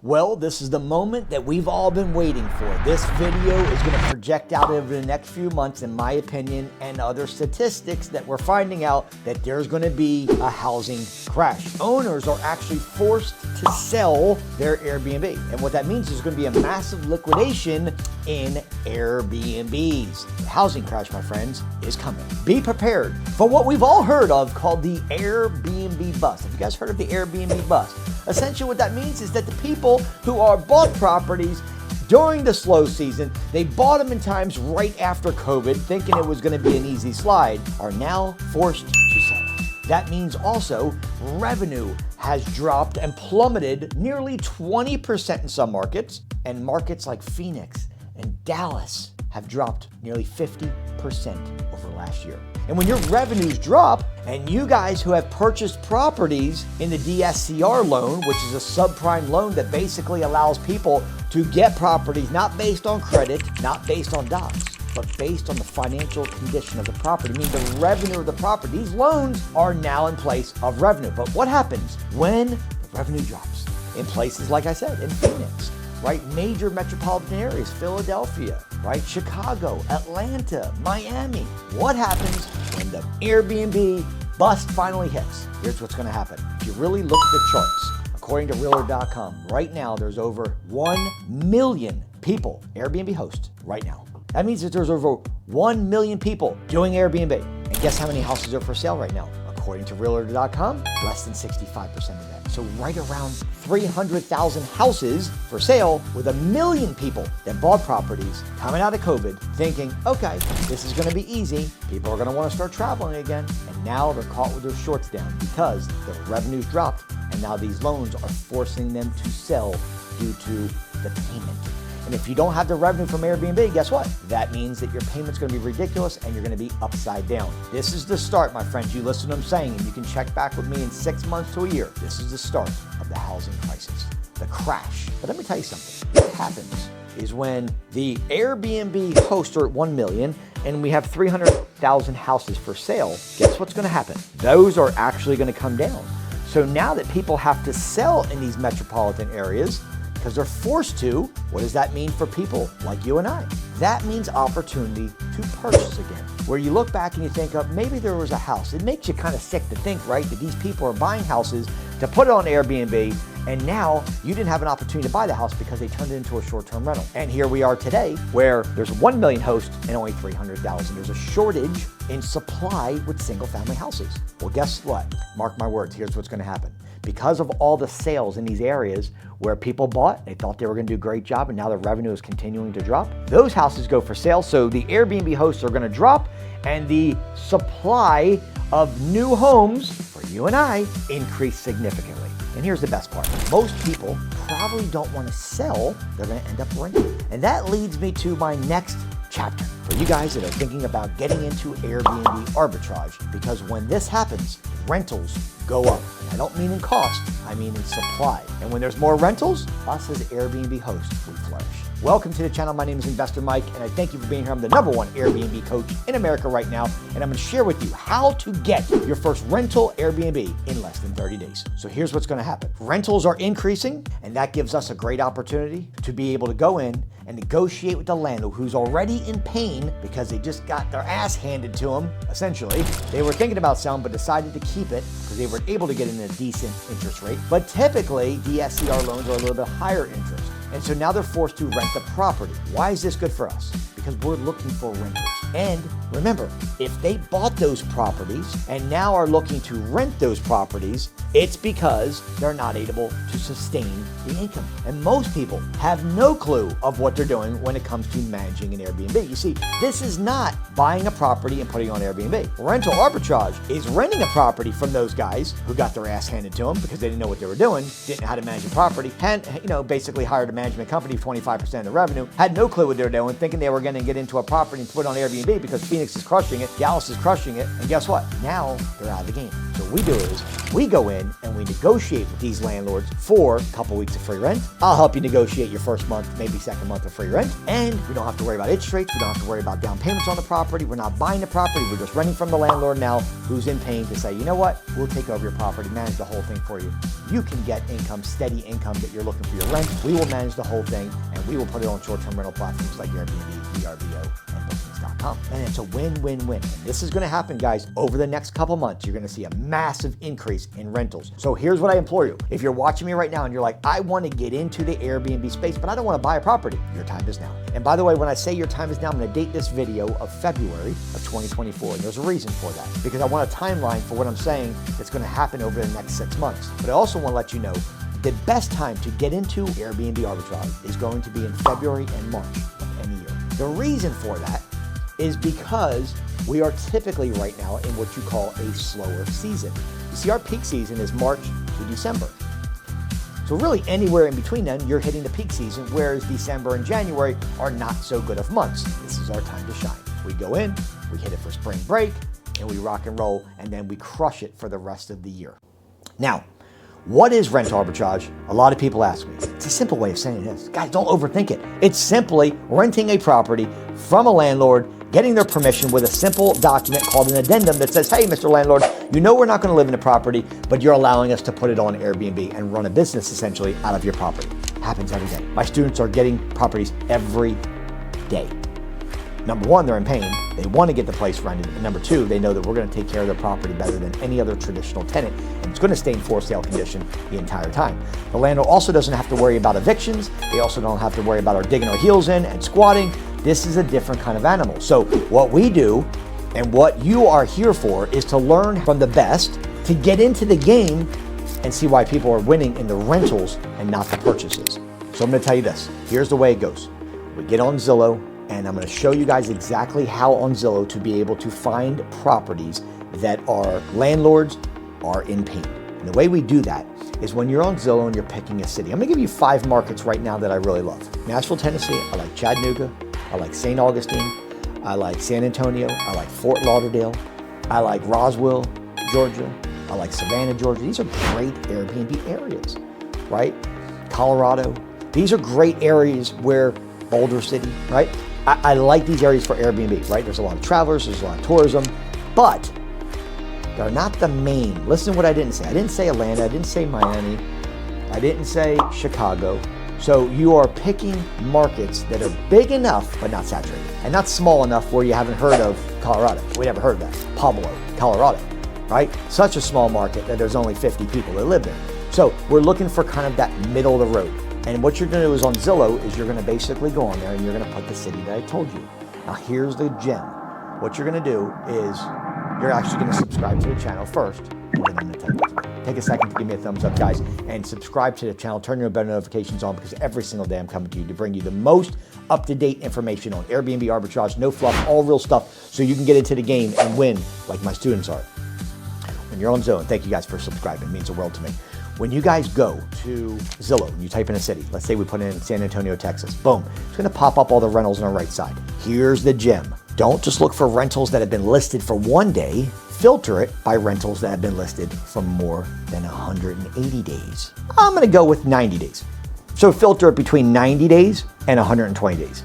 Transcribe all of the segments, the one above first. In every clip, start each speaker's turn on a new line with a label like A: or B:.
A: Well, this is the moment that we've all been waiting for. This video is going to project out over the next few months, in my opinion, and other statistics that we're finding out that there's going to be a housing crash. Owners are actually forced to sell their Airbnb. And what that means is there's going to be a massive liquidation in Airbnbs. The housing crash, my friends, is coming. Be prepared for what we've all heard of called the Airbnb bust. Have you guys heard of the Airbnb bust? Essentially what that means is that the people who are bought properties during the slow season, they bought them in times right after COVID, thinking it was going to be an easy slide, are now forced to sell. That means also revenue has dropped and plummeted nearly 20% in some markets, and markets like Phoenix and Dallas have dropped nearly 50% over last year. And when your revenues drop, and you guys who have purchased properties in the DSCR loan, which is a subprime loan that basically allows people to get properties not based on credit, not based on docs, but based on the financial condition of the property, meaning the revenue of the property. These loans are now in place of revenue. But what happens when the revenue drops? In places, like I said, in Phoenix, right? Major metropolitan areas, Philadelphia, right? Chicago, Atlanta, Miami. What happens when the Airbnb bust finally hits? Here's what's going to happen. If you really look at the charts, according to realtor.com, right now there's over 1 million people Airbnb host right now. That means that there's over 1 million people doing Airbnb. And guess how many houses are for sale right now? According to realtor.com, less than 65% of that. So right around 300,000 houses for sale, with 1 million people that bought properties coming out of COVID thinking, okay, this is going to be easy. People are going to want to start traveling again. And now they're caught with their shorts down because their revenues dropped. And now these loans are forcing them to sell due to the payment. And if you don't have the revenue from Airbnb, guess what? That means that your payment's going to be ridiculous and you're going to be upside down. This is the start, my friends. You listen to what I'm saying, and you can check back with me in 6 months to a year. This is the start of the housing crisis, the crash. But let me tell you something. What happens is when the Airbnb hosts are at 1 million and we have 300,000 houses for sale, guess what's going to happen? Those are actually going to come down. So now that people have to sell in these metropolitan areas, because they're forced to, what does that mean for people like you and I? That means opportunity to purchase again. Where you look back and you think of, maybe there was a house. It makes you kind of sick to think, right, that these people are buying houses to put it on Airbnb, and now you didn't have an opportunity to buy the house because they turned it into a short-term rental. And here we are today, where there's 1 million hosts and only 300,000. There's a shortage in supply with single-family houses. Well, guess what? Mark my words, here's what's gonna happen. Because of all the sales in these areas where people bought, they thought they were going to do a great job, and now their revenue is continuing to drop, those houses go for sale. So the Airbnb hosts are going to drop, and the supply of new homes for you and I increase significantly. And here's the best part. Most people probably don't want to sell. They're going to end up renting. And that leads me to my next chapter for you guys that are thinking about getting into Airbnb arbitrage, because when this happens, rentals go up. And I don't mean in cost, I mean in supply. And when there's more rentals, us as Airbnb hosts will flourish. Welcome to the channel. My name is Investor Mike, and I thank you for being here. I'm the #1 Airbnb coach in America right now, and I'm going to share with you how to get your first rental Airbnb in less than 30 days. So here's what's going to happen. Rentals are increasing, and that gives us a great opportunity to be able to go in and negotiate with the landlord who's already in pain because they just got their ass handed to them, essentially. They were thinking about selling, but decided to keep it because they were able to get in a decent interest rate. But typically, DSCR loans are a little bit higher interest. And so now they're forced to rent the property. Why is this good for us? Because we're looking for renters. And remember, if they bought those properties and now are looking to rent those properties, it's because they're not able to sustain the income. And most people have no clue of what they're doing when it comes to managing an Airbnb. You see, this is not buying a property and putting it on Airbnb. Rental arbitrage is renting a property from those guys who got their ass handed to them because they didn't know what they were doing, didn't know how to manage a property, and basically hired a management company for 25% of the revenue, had no clue what they were doing, thinking they were going to get into a property and put it on Airbnb Airbnb because Phoenix is crushing it, Dallas is crushing it, and guess what? Now they're out of the game. So what we do is we go in and we negotiate with these landlords for a couple weeks of free rent. I'll help you negotiate your first month, maybe second month of free rent. And we don't have to worry about interest rates. We don't have to worry about down payments on the property. We're not buying the property. We're just renting from the landlord now who's in pain to say, you know what? We'll take over your property, manage the whole thing for you. You can get income, steady income that you're looking for your rent. We will manage the whole thing and we will put it on short-term rental platforms like Airbnb, vrbo, and bookings.com. And it's a win-win-win. And this is going to happen, guys, over the next couple months. You're going to see a massive increase in rentals. So here's what I implore you. If you're watching me right now and you're like, I want to get into the Airbnb space, but I don't want to buy a property, your time is now. And by the way, when I say your time is now, I'm going to date this video of February of 2024. And there's a reason for that, because I want a timeline for what I'm saying that's going to happen over the next 6 months. But I also want to let you know the best time to get into Airbnb arbitrage is going to be in February and March of any year. The reason for that is because we are typically right now in what you call a slower season. You see, our peak season is March to December. So really anywhere in between then, you're hitting the peak season, whereas December and January are not so good of months. This is our time to shine. We go in, we hit it for spring break, and we rock and roll, and then we crush it for the rest of the year. Now, what is rent arbitrage? A lot of people ask me. It's a simple way of saying this. Guys, don't overthink it. It's simply renting a property from a landlord, getting their permission with a simple document called an addendum that says, hey, Mr. Landlord, you know we're not going to live in the property, but you're allowing us to put it on Airbnb and run a business essentially out of your property. Happens every day. My students are getting properties every day. Number one, they're in pain. They want to get the place rented. And number two, they know that we're going to take care of their property better than any other traditional tenant. And it's going to stay in for sale condition the entire time. The landlord also doesn't have to worry about evictions. They also don't have to worry about our digging our heels in and squatting. This is a different kind of animal. So what we do and what you are here for is to learn from the best, to get into the game and see why people are winning in the rentals and not the purchases. So I'm going to tell you this. Here's the way it goes. We get on Zillow, and I'm going to show you guys exactly how on Zillow to be able to find properties that our landlords are in pain. And the way we do that is when you're on Zillow and you're picking a city. I'm going to give you 5 markets right now that I really love. Nashville, Tennessee. I like Chattanooga. I like St. Augustine. I like San Antonio. I like Fort Lauderdale. I like Roswell, Georgia. I like Savannah, Georgia. These are great Airbnb areas, right? Colorado. These are great areas where Boulder City, right? I like these areas for Airbnb, right? There's a lot of travelers, there's a lot of tourism, but they're not the main. Listen to what I didn't say. I didn't say Atlanta, I didn't say Miami, I didn't say Chicago. So you are picking markets that are big enough, but not saturated, and not small enough where you haven't heard of Colorado. We never heard of that. Pueblo, Colorado, right? Such a small market that there's only 50 people that live there. So we're looking for kind of that middle of the road. And what you're going to do is on Zillow is you're going to basically go on there and you're going to put the city that I told you. Now here's the gem. What you're going to do is you're actually going to subscribe to the channel first, and then I'm going to tell you what to do. Take a second to give me a thumbs up, guys, and subscribe to the channel. Turn your bell notifications on, because every single day I'm coming to you to bring you the most up-to-date information on Airbnb arbitrage, no fluff, all real stuff, so you can get into the game and win like my students are. When you're on Zillow, and thank you guys for subscribing, it means the world to me. When you guys go to Zillow and you type in a city, let's say we put in San Antonio, Texas, boom, it's going to pop up all the rentals on the right side. Here's the gem. Don't just look for rentals that have been listed for 1 day. Filter it by rentals that have been listed for more than 180 days. I'm going to go with 90 days. So filter it between 90 days and 120 days.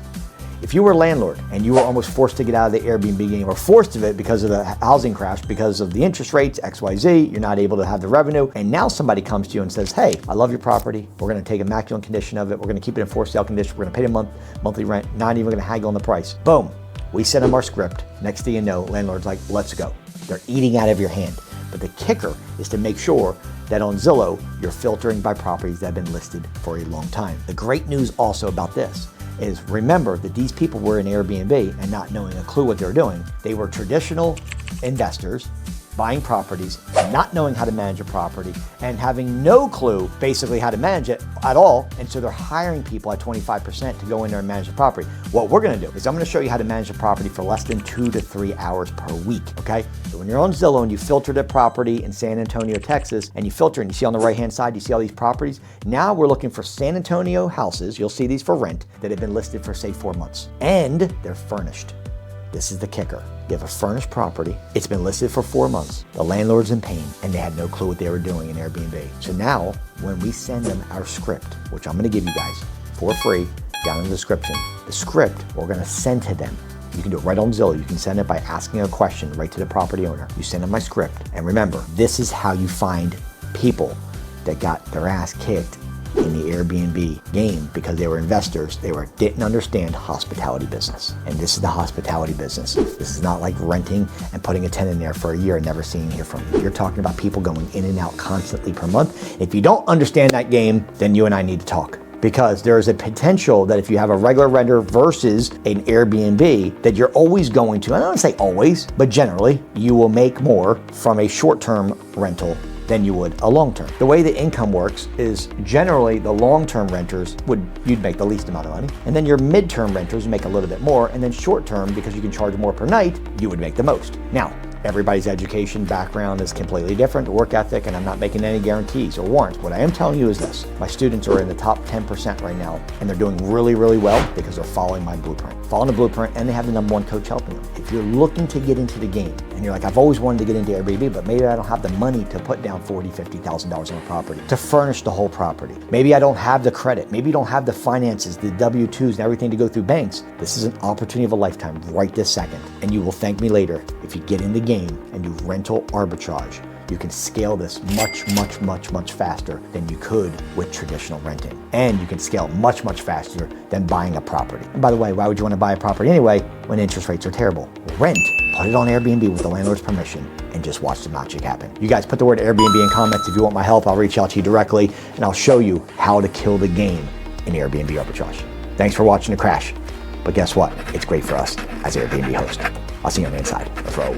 A: If you were a landlord and you were almost forced to get out of the Airbnb game, or forced of it because of the housing crash, because of the interest rates, XYZ, you're not able to have the revenue, and now somebody comes to you and says, hey, I love your property. We're going to take immaculate condition of it. We're going to keep it in for sale condition. We're going to pay the monthly rent, not even going to haggle on the price. Boom. We send them our script. Next thing you know, landlord's like, let's go. They're eating out of your hand. But the kicker is to make sure that on Zillow, you're filtering by properties that have been listed for a long time. The great news also about this is, remember that these people were in Airbnb and not knowing a clue what they're doing. They were traditional investors buying properties, not knowing how to manage a property, and having no clue basically how to manage it at all. And so they're hiring people at 25% to go in there and manage the property. What we're gonna do is I'm gonna show you how to manage a property for less than 2 to 3 hours per week, okay? So when you're on Zillow and you filtered a property in San Antonio, Texas, and you filter and you see on the right-hand side, you see all these properties. Now we're looking for San Antonio houses, you'll see these for rent, that have been listed for say 4 months, and they're furnished. this is the kicker. You have a furnished property. It's been listed for 4 months. The landlord's in pain and they had no clue what they were doing in Airbnb. So now when we send them our script, which I'm gonna give you guys for free down in the description, the script we're gonna send to them. You can do it right on Zillow. You can send it by asking a question right to the property owner. You send them my script. And remember, this is how you find people that got their ass kicked in the Airbnb game because they were investors. They didn't understand hospitality business. And this is the hospitality business. This is not like renting and putting a tenant in there for a year and never seeing here from you. You're talking about people going in and out constantly per month. If you don't understand that game, then you and I need to talk. Because there is a potential that if you have a regular renter versus an Airbnb, that you're always going to, I don't want to say always, but generally, you will make more from a short-term rental than you would a long-term. The way the income works is generally the long-term renters you'd make the least amount of money, and then your mid-term renters make a little bit more, and then short-term, because you can charge more per night, you would make the most. Now, everybody's education background is completely different, work ethic, and I'm not making any guarantees or warrants. What I am telling you is this. My students are in the top 10% right now, and they're doing really, really well because they're following my blueprint. Following the blueprint, and they have the #1 coach helping them. If you're looking to get into the game, and you're like, I've always wanted to get into Airbnb, but maybe I don't have the money to put down $40,000, $50,000 on a property, to furnish the whole property. Maybe I don't have the credit. Maybe you don't have the finances, the W-2s, and everything to go through banks. This is an opportunity of a lifetime right this second, and you will thank me later if you get in the game and do rental arbitrage. You can scale this much faster than you could with traditional renting. And you can scale much faster than buying a property. And by the way, why would you want to buy a property anyway when interest rates are terrible? Rent, put it on Airbnb with the landlord's permission and just watch the magic happen. You guys put the word Airbnb in comments. If you want my help, I'll reach out to you directly and I'll show you how to kill the game in Airbnb arbitrage. Thanks for watching the crash. But guess what? It's great for us as Airbnb host. I'll see you on the inside. Let's roll.